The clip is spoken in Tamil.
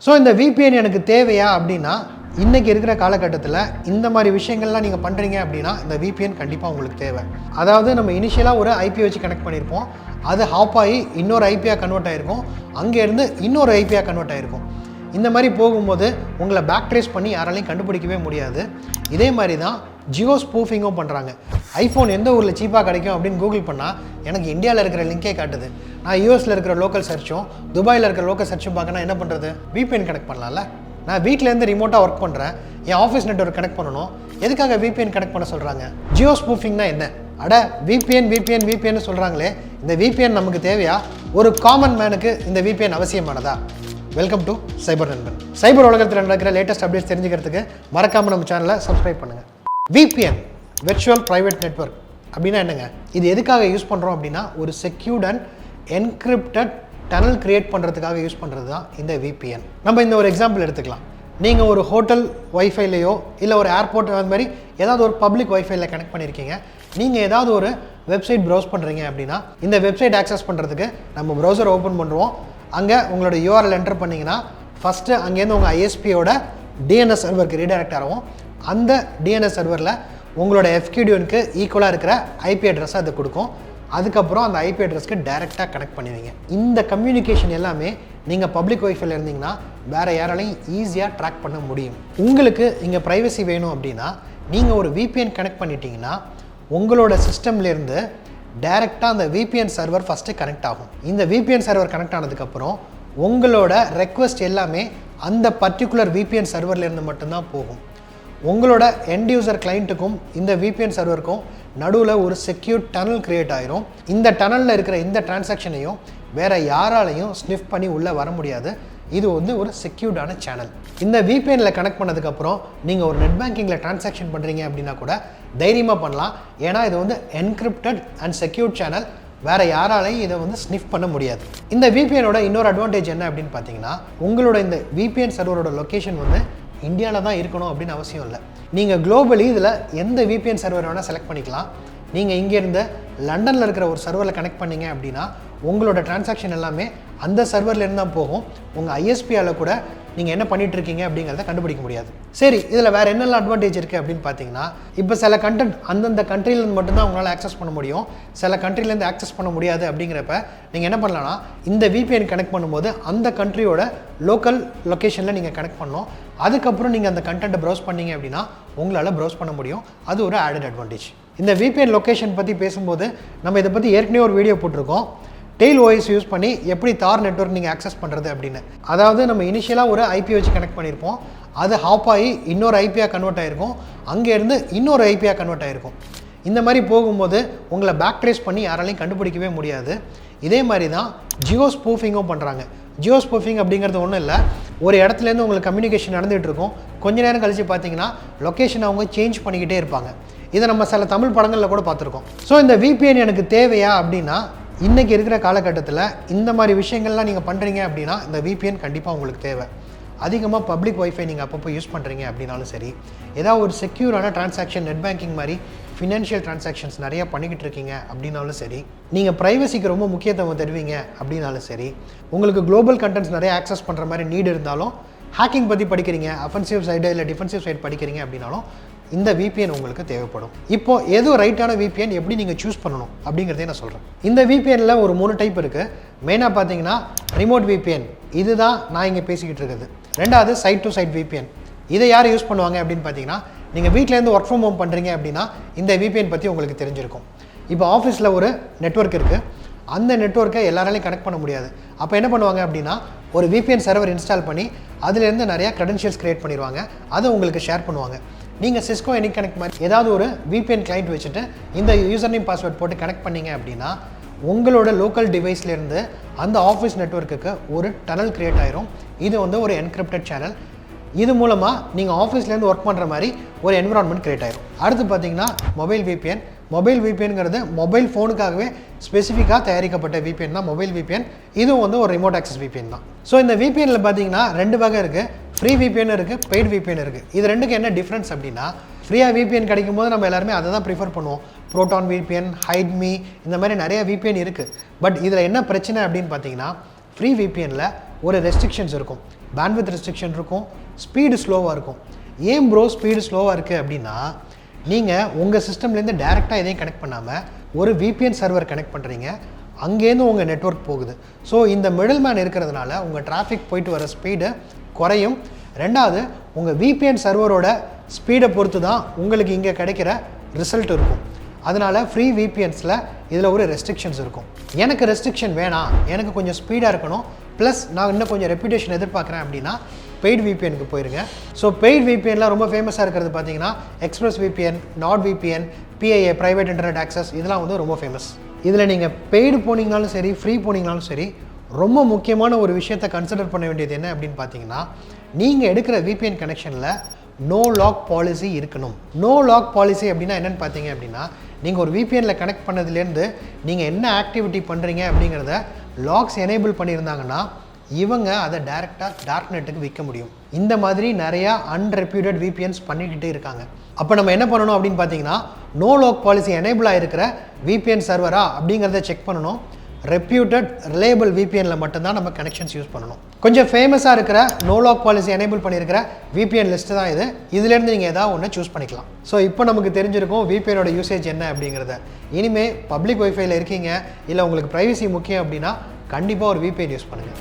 ஸோ இந்த VPN எனக்கு தேவையா அப்படின்னா, இன்றைக்கி இருக்கிற காலகட்டத்தில் இந்த மாதிரி விஷயங்கள்லாம் நீங்கள் பண்ணுறீங்க அப்படின்னா இந்த VPN கண்டிப்பாக உங்களுக்கு தேவை. அதாவது நம்ம இனிஷியலாக ஒரு IP வச்சு கனெக்ட் பண்ணியிருப்போம், அது ஹாப் ஆகி இன்னொரு ஐபியாக கன்வெர்ட் ஆகிருக்கும், அங்கேருந்து இன்னொரு ஐபியாக கன்வெர்ட் ஆகிருக்கும். இந்த மாதிரி போகும்போது உங்களை பேக் ட்ரேஸ் பண்ணி யாராலையும் கண்டுபிடிக்கவே முடியாது. இதே மாதிரி தான் ஜியோ ஸ்பூஃபிங்கும் பண்ணுறாங்க. ஐஃபோன் எந்த ஊரில் சீப்பாக கிடைக்கும் அப்படின்னு கூகுள் பண்ணால் எனக்கு இந்தியாவில் இருக்கிற லிங்கே காட்டுது. நான் யூஎஸில் இருக்கிற லோக்கல் சர்ச்சும் துபாயில் இருக்கிற லோக்கல் சர்ச்சும் பார்க்கணும். என்ன பண்ணுறது? VPN கனெக்ட் பண்ணலாம்ல. நான் வீட்டிலேருந்து ரிமோட்டாக ஒர்க் பண்ணுறேன், என் ஆஃபீஸ் நெட்வொர்க் கனெக்ட் பண்ணணும், எதுக்காக VPN கனெக்ட் பண்ண சொல்கிறாங்க? ஜியோ ஸ்பூஃபிங்னா என்ன? அட VPN சொல்கிறாங்களே, இந்த VPN நமக்கு தேவையா? ஒரு காமன் மேனுக்கு இந்த VPN அவசியமானதா? வெல்கம் டு சைபர் நண்பன். சைபர் உலகத்தில் நடக்கிற லேட்டஸ்ட் அப்டேட்ஸ் தெரிஞ்சுக்கிறதுக்கு மறக்காமல் நம்ம சேனலை சப்ஸ்கிரைப் பண்ணுங்கள். VPN விர்ச்சுவல் ப்ரைவேட் நெட்வொர்க் அப்படின்னா என்னங்க? இது எதுக்காக யூஸ் பண்ணுறோம் அப்படின்னா, ஒரு secured and encrypted tunnel create பண்ணுறதுக்காக யூஸ் பண்ணுறது தான் இந்த VPN. நம்ம இந்த ஒரு எக்ஸாம்பிள் எடுத்துக்கலாம். நீங்கள் ஒரு ஹோட்டல் வைஃபைலையோ இல்லை ஒரு ஏர்போர்ட் அந்த மாதிரி ஏதாவது ஒரு பப்ளிக் வைஃபைல கனெக்ட் பண்ணியிருக்கீங்க. நீங்கள் ஏதாவது ஒரு வெப்சைட் ப்ரௌஸ் பண்ணுறீங்க அப்படின்னா, இந்த வெப்சைட் ஆக்சஸ் பண்ணுறதுக்கு நம்ம ப்ரௌசர் ஓப்பன் பண்ணுவோம். அங்கே உங்களோட URL என்டர் பண்ணிங்கன்னா ஃபஸ்ட்டு அங்கேருந்து உங்கள் ISPயோட DNS சர்வருக்கு ரீடைரக்ட் ஆகும். அந்த DNS சர்வரில் உங்களோட FQDNக்கு ஈக்குவலாக இருக்கிற IP அட்ரஸை அது கொடுக்கும். அதுக்கப்புறம் அந்த IP அட்ரஸ்க்கு டைரெக்டாக கனெக்ட் பண்ணுவீங்க. இந்த கம்யூனிகேஷன் எல்லாமே நீங்கள் பப்ளிக் வைஃபைல இருந்தீங்கன்னா வேறு யாராலையும் ஈஸியாக ட்ராக் பண்ண முடியும். உங்களுக்கு இங்கே ப்ரைவசி வேணும் அப்படின்னா நீங்கள் ஒரு VPN கனெக்ட் பண்ணிட்டீங்கன்னா உங்களோட சிஸ்டம்லேருந்து டைரெக்டாக அந்த VPN சர்வர் ஃபஸ்ட்டு கனெக்ட் ஆகும். இந்த VPN சர்வர் கனெக்ட் ஆனதுக்கப்புறம் உங்களோட ரெக்வஸ்ட் எல்லாமே அந்த பர்டிகுலர் VPN சர்வர்லேருந்து மட்டும்தான் போகும். உங்களோட எண்ட் யூசர் கிளைண்ட்டுக்கும் இந்த VPN சர்வருக்கும் நடுவில் ஒரு செக்யூர் டனல் கிரியேட் ஆயிரும். இந்த டனலில் இருக்கிற இந்த டிரான்சாக்ஷனையும் வேறு யாராலையும் ஸ்னிஃப் பண்ணி உள்ளே வர முடியாது. இது வந்து ஒரு செக்யூர்டான சேனல். இந்த VPNல கனெக்ட் பண்ணதுக்கப்புறம் நீங்கள் ஒரு நெட் பேங்கிங்கில் டிரான்சாக்ஷன் பண்ணுறீங்க அப்படின்னா கூட தைரியமாக பண்ணலாம். ஏன்னா இது வந்து என்கிரிப்டட் அண்ட் செக்யூர்ட் சேனல், வேறு யாராலையும் இதை வந்து ஸ்னிஃப் பண்ண முடியாது. இந்த VPNோட இன்னொரு அட்வான்டேஜ் என்ன அப்படின்னு பார்த்தீங்கன்னா, உங்களோட இந்த VPN சர்வரோட லொக்கேஷன் வந்து இந்தியாவில் தான் இருக்கணும் அப்படின்னு அவசியம் இல்லை. நீங்கள் குளோபலி இதில் எந்த VPN சர்வர் வேணால் செலக்ட் பண்ணிக்கலாம். நீங்கள் இங்கேருந்து லண்டனில் இருக்கிற ஒரு சர்வரில் கனெக்ட் பண்ணிங்க அப்படின்னா உங்களோட டிரான்சாக்ஷன் எல்லாமே அந்த சர்வர்லேருந்து தான் போகும். உங்கள் ISPயால் கூட நீங்கள் என்ன பண்ணிகிட்ருக்கீங்க அப்படிங்கிறத கண்டுபிடிக்க முடியாது. சரி, இதில் வேறு என்னெல்லாம் அட்வான்டேஜ் இருக்குது அப்படின்னு பார்த்தீங்கன்னா, இப்போ சில கண்டென்ட் அந்தந்த கண்ட்ரிலேருந்து மட்டும்தான் உங்களால் ஆக்சஸ் பண்ண முடியும், சில கண்ட்ரிலேருந்து ஆக்சஸ் பண்ண முடியாது. அப்படிங்கிறப்ப நீங்கள் என்ன பண்ணலான்னா, இந்த VPN கனெக்ட் பண்ணும்போது அந்த கண்ட்ரியோட லோக்கல் லொக்கேஷனில் நீங்கள் கனெக்ட் பண்ணணும். அதுக்கப்புறம் நீங்கள் அந்த கண்டென்ட்டை ப்ரௌஸ் பண்ணீங்க அப்படின்னா உங்களால் ப்ரௌஸ் பண்ண முடியும். அது ஒரு ஆடட் அட்வான்டேஜ். இந்த VPN லொக்கேஷன் பற்றி பேசும்போது நம்ம இதை பற்றி ஏற்கனவே ஒரு வீடியோ போட்டிருக்கோம். டெயில் OS யூஸ் பண்ணி எப்படி தார் நெட்வொர்க் நீங்கள் ஆக்சஸ் பண்ணுறது அப்படின்னு. அதாவது நம்ம இனிஷியலாக ஒரு IP வச்சு கனெக்ட் பண்ணியிருப்போம், அது ஹாப் ஆகி இன்னொரு ஐபியாக கன்வெர்ட் ஆகிருக்கும், அங்கேருந்து இன்னொரு ஐபியாக கன்வெர்ட் ஆகிருக்கும். இந்த மாதிரி போகும்போது உங்களை பேக் ட்ரேஸ் பண்ணி யாராலையும் கண்டுபிடிக்கவே முடியாது. இதே மாதிரி தான் ஜியோ ஸ்பூஃபிங்கும் பண்ணுறாங்க. ஜியோ ஸ்பூஃபிங் அப்படிங்கிறது ஒன்றும் இல்லை, ஒரு இடத்துலேருந்து உங்களுக்கு கம்யூனிகேஷன் நடந்துகிட்டு இருக்கும், கொஞ்ச நேரம் கழித்து பார்த்தீங்கன்னா லொக்கேஷன் அவங்க சேஞ்ச் பண்ணிக்கிட்டே இருப்பாங்க. இதை நம்ம சில தமிழ் படங்களில் கூட பார்த்துருக்கோம். ஸோ இந்த VPN எனக்கு தேவையா அப்படின்னா, இன்றைக்கி இருக்கிற காலகட்டத்தில் இந்த மாதிரி விஷயங்கள்லாம் நீங்கள் பண்ணுறீங்க அப்படின்னா இந்த VPN கண்டிப்பாக உங்களுக்கு தேவை. அதிகமாக பப்ளிக் வைஃபை நீங்கள் அப்பப்போ யூஸ் பண்ணுறீங்க அப்படின்னாலும் சரி, ஏதாவது ஒரு செக்யூரான டிரான்சாக்ஷன் நெட் பேங்கிங் மாதிரி ஃபினான்ஷியல் டிரான்சாக்ஷன்ஸ் நிறையா பண்ணிக்கிட்டு இருக்கீங்க அப்படின்னாலும் சரி, நீங்கள் ப்ரைவசிக்கு ரொம்ப முக்கியத்துவம் தருவீங்க அப்படின்னாலும் சரி, உங்களுக்கு குளோபல் கண்டென்ட்ஸ் நிறைய ஆக்சஸ் பண்ணுற மாதிரி நீடு இருந்தாலும், ஹேக்கிங் பற்றி படிக்கிறீங்க, அஃபென்சிவ் சைடு இல்லை டிஃபென்சிவ் சைடு படிக்கிறீங்க அப்படின்னாலும் இந்த VPN உங்களுக்கு தேவைப்படும். இப்போ எது ரைட்டான VPN எப்படி நீங்கள் சூஸ் பண்ணணும் அப்படிங்கிறதே நான் சொல்கிறேன். இந்த VPNல ஒரு 3 டைப் இருக்குது. மெயினாக பார்த்தீங்கன்னா ரிமோட் VPN, இதுதான் நான் இங்கே பேசிக்கிட்டு இருக்குது. ரெண்டாவது சைட் டு சைட் VPN, இதை யார் யூஸ் பண்ணுவாங்க அப்படின்னு பார்த்தீங்கன்னா, நீங்கள் வீட்டிலேருந்து ஒர்க் ஃப்ரம் ஹோம் பண்ணுறீங்க அப்படின்னா இந்த VPN பற்றி உங்களுக்கு தெரிஞ்சிருக்கும். இப்போ ஆஃபீஸில் ஒரு நெட்வொர்க் இருக்குது, அந்த நெட்வொர்க்கை எல்லாராலையும் கனெக்ட் பண்ண முடியாது. அப்போ என்ன பண்ணுவாங்க அப்படின்னா, ஒரு VPN சர்வர் இன்ஸ்டால் பண்ணி அதுலேருந்து நிறையா க்ரெடென்ஷியல்ஸ் க்ரியேட் பண்ணிடுவாங்க, அதை உங்களுக்கு ஷேர் பண்ணுவாங்க. நீங்கள் சிஸ்கோ எனி கனெக்ட் மாதிரி ஏதாவது ஒரு VPN கிளைண்ட் வச்சுட்டு இந்த யூசர் நேம் பாஸ்வேர்ட் போட்டு கனெக்ட் பண்ணிங்க அப்படின்னா உங்களோட லோக்கல் டிவைஸ்லேருந்து அந்த ஆஃபீஸ் நெட்வொர்க்குக்கு ஒரு டனல் க்ரியேட் ஆயிரும். இது வந்து ஒரு என்கிரிப்டட் சேனல். இது மூலமாக நீங்கள் ஆஃபீஸ்லேருந்து ஒர்க் பண்ணுற மாதிரி ஒரு என்விரான்மெண்ட் க்ரியேட் ஆயிரும். அடுத்து பார்த்தீங்கன்னா மொபைல் VPN. மொபைல் VPNங்கிறது மொபைல் ஃபோனுக்காகவே ஸ்பெசிஃபிக்காக தயாரிக்கப்பட்ட VPN தான் மொபைல் VPN. இதுவும் வந்து ஒரு ரிமோட் ஆக்சஸ் VPN தான். ஸோ இந்த VPNல பார்த்தீங்கன்னா 2 வகை இருக்குது. ஃப்ரீ VPN இருக்குது, பெய்ட் VPN இருக்குது. இது ரெண்டுக்கு என்ன டிஃப்ரென்ஸ் அப்படின்னா, ஃப்ரீயாக VPN கிடைக்கும் போது நம்ம எல்லாருமே அதை தான் ப்ரிஃபர் பண்ணுவோம். ப்ரோட்டான் VPN, ஹைட்மி, இந்த மாதிரி நிறைய VPN இருக்குது. பட் இதில் என்ன பிரச்சனை அப்படின்னு பார்த்தீங்கன்னா, ஃப்ரீ VPNல ஒரு ரெஸ்ட்ரிக்ஷன்ஸ் இருக்கும். பேண்ட்வித் ரெஸ்ட்ரிக்ஷன் இருக்கும், ஸ்பீடு ஸ்லோவாக இருக்கும். ஏன் ப்ரோ ஸ்பீடு ஸ்லோவாக இருக்குது அப்படின்னா, நீங்கள் உங்கள் சிஸ்டம்லேருந்து டேரெக்டாக எதையும் கனெக்ட் பண்ணாமல் ஒரு VPN சர்வர் கனெக்ட் பண்ணுறீங்க, அங்கேருந்து உங்கள் நெட்வொர்க் போகுது. ஸோ இந்த மிடில் மேன் இருக்கிறதுனால உங்கள் டிராஃபிக் போயிட்டு வர ஸ்பீடு குறையும். ரெண்டாவது, உங்கள் VPN சர்வரோட ஸ்பீடை பொறுத்து தான் உங்களுக்கு இங்கே கிடைக்கிற ரிசல்ட் இருக்கும். அதனால் ஃப்ரீ VPNஸில் இதில் ஒரு ரெஸ்ட்ரிக்ஷன்ஸ் இருக்கும். எனக்கு ரெஸ்ட்ரிக்ஷன் வேணாம், எனக்கு கொஞ்சம் ஸ்பீடாக இருக்கணும், ப்ளஸ் நான் இன்னும் கொஞ்சம் ரெப்யூட்டேஷன் எதிர்பார்க்குறேன் அப்படின்னா பெய்ட் VPNக்கு போயிருங்க. ஸோ பெய்ட் VPNலாம் ரொம்ப ஃபேமஸாக இருக்கிறது பார்த்தீங்கன்னா express VPN, not VPN, PIA private internet access, இதெல்லாம் வந்து ரொம்ப ஃபேமஸ். இதில் நீங்கள் பெய்டு போனீங்கனாலும் சரி, ஃப்ரீ போனீங்கனாலும் சரி, ரொம்ப முக்கியமான ஒரு விஷயத்தை கன்சிடர் பண்ண வேண்டியது என்ன அப்படின்னு பார்த்தீங்கன்னா, நீங்கள் எடுக்கிற VPN கனெக்ஷனில் நோ லாக் பாலிசி இருக்கணும். நோ லாக் பாலிசி அப்படின்னா என்னென்னு பார்த்தீங்க அப்படின்னா, நீங்கள் ஒரு VPNல கனெக்ட் பண்ணதுலேருந்து நீங்கள் என்ன ஆக்டிவிட்டி பண்ணுறீங்க அப்படிங்கிறத லாக்ஸ் எனேபிள் பண்ணியிருந்தாங்கன்னா இவங்க அதை டைரெக்டாக டார்க் நெட்டுக்கு விற்க முடியும். இந்த மாதிரி நிறையா அன்ரெப்யூட்டட் VPNs பண்ணிக்கிட்டே இருக்காங்க. அப்போ நம்ம என்ன பண்ணணும் அப்படின்னு பார்த்தீங்கன்னா, நோ லாக் பாலிசி எனேபிள் ஆகிருக்கிற VPN சர்வரா அப்படிங்கிறத செக் பண்ணணும். ரெப்யூட்டட் ரிலேபிள் VPNல மட்டும்தான் நம்ம கனெக்ஷன்ஸ் யூஸ் பண்ணணும். கொஞ்சம் ஃபேமஸாக இருக்கிற நோ லாக் பாலிசி எனேபிள் பண்ணியிருக்கிற VPN லிஸ்ட்டு தான் இது. இதுலேருந்து நீங்கள் ஏதாவது ஒன்று சூஸ் பண்ணிக்கலாம். ஸோ இப்போ நமக்கு தெரிஞ்சிருக்கும் VPNோட யூசேஜ் என்ன அப்படிங்கிறத. இனிமேல் பப்ளிக் வைஃபைல இருக்கீங்க, இல்லை உங்களுக்கு ப்ரைவசி முக்கியம் அப்படின்னா கண்டிப்பாக ஒரு VPN யூஸ் பண்ணுங்கள்.